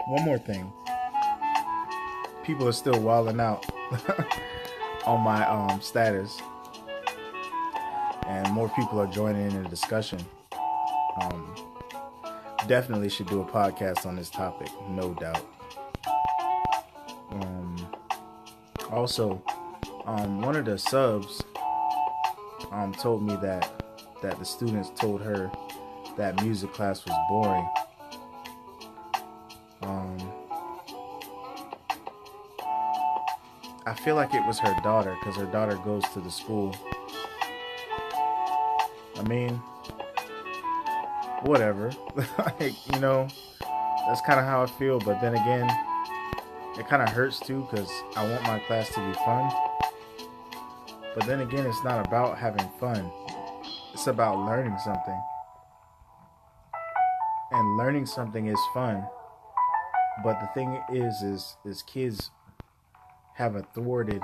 one more thing. People are still wilding out on my status, and more people are joining in the discussion. Um, Definitely should do a podcast on this topic, no doubt. Also, one of the subs told me that the students told her that music class was boring. I feel like it was her daughter, because her daughter goes to the school. I mean, whatever. Like, that's kind of how I feel. But then again, it kind of hurts too, because I want my class to be fun. But then again, it's not about having fun. It's about learning something. And learning something is fun. But the thing is kids have a thwarted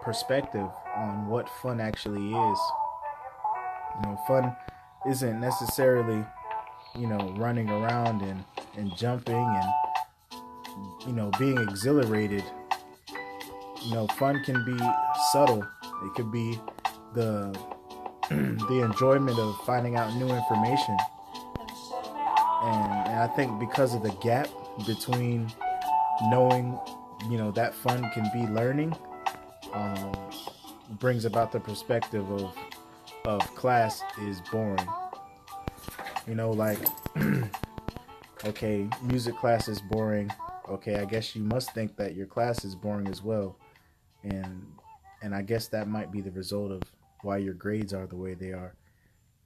perspective on what fun actually is. Fun isn't necessarily, running around and jumping and, being exhilarated. Fun can be subtle. It could be the the enjoyment of finding out new information. And I think because of the gap between knowing, that fun can be learning, brings about the perspective of class is boring. Like, okay, music class is boring. Okay, I guess you must think that your class is boring as well. And I guess that might be the result of why your grades are the way they are,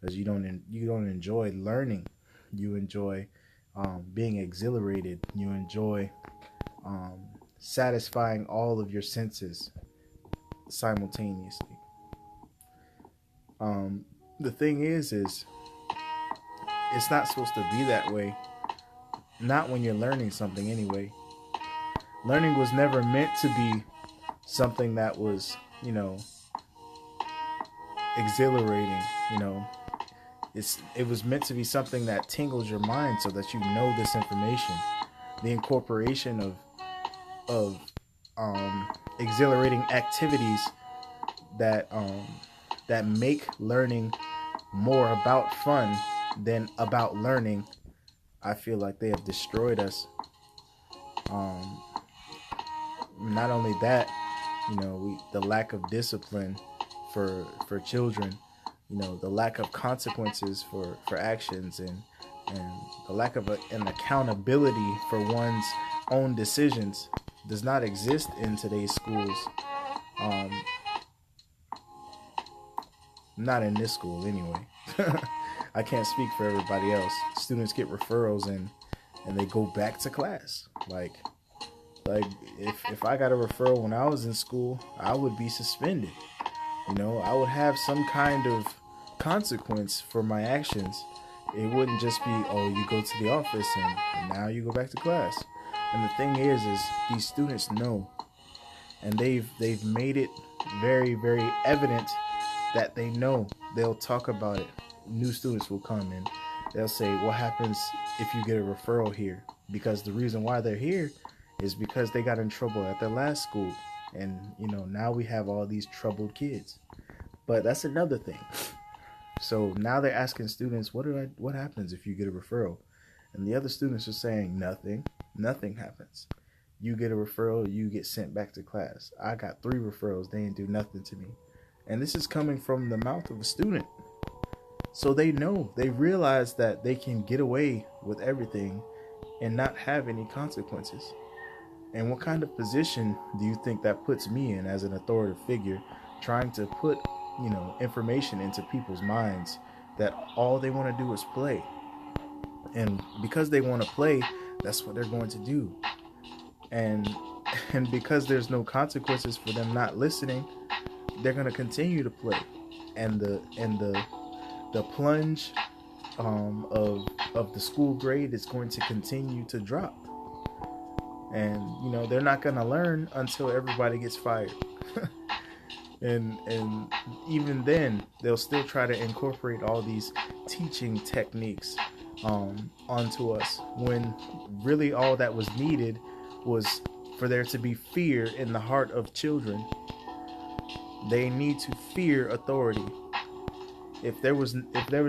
because you don't enjoy learning. You enjoy being exhilarated. You enjoy satisfying all of your senses simultaneously. The thing is it's not supposed to be that way. Not when you're learning something anyway. Learning was never meant to be something that was, exhilarating. It was meant to be something that tingles your mind so that you know this information. The incorporation of exhilarating activities that make learning more about fun than about learning. I feel like they have destroyed us. Not only that, the lack of discipline for children, the lack of consequences for actions, and the lack of an accountability for one's own decisions does not exist in today's schools. Not in this school anyway. I can't speak for everybody else. Students get referrals and they go back to class. Like if I got a referral when I was in school, I would be suspended. I would have some kind of consequence for my actions. It wouldn't just be, oh, you go to the office and now you go back to class. And the thing is these students know, and they've made it very, very evident that they know. They'll talk about it. New students will come and they'll say, what happens if you get a referral here? Because the reason why they're here is because they got in trouble at their last school. And, now we have all these troubled kids. But that's another thing. So now they're asking students, what happens if you get a referral? And the other students are saying, nothing happens. You get a referral, you get sent back to class. I got 3 referrals, they didn't do nothing to me. And this is coming from the mouth of a student. So they know, they realize that they can get away with everything and not have any consequences. And what kind of position do you think that puts me in as an authoritative figure, trying to put, information into people's minds that all they want to do is play? And because they want to play, that's what they're going to do. And because there's no consequences for them not listening, they're going to continue to play. And the plunge of the school grade is going to continue to drop. And they're not going to learn until everybody gets fired. and even then they'll still try to incorporate all these teaching techniques onto us, when really all that was needed was for there to be fear in the heart of children. They need to fear authority. If there was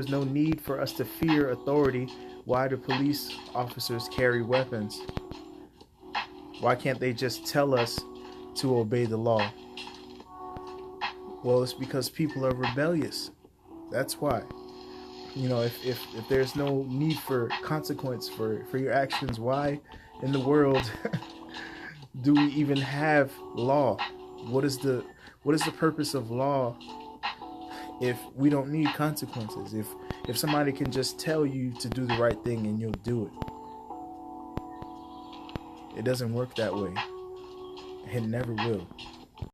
no need for us to fear authority, why do police officers carry weapons? Why can't they just tell us to obey the law? Well, it's because people are rebellious. That's why. If there's no need for consequence for your actions, why in the world do we even have law? What is the purpose of law if we don't need consequences? If somebody can just tell you to do the right thing and you'll do it. It doesn't work that way. It never will.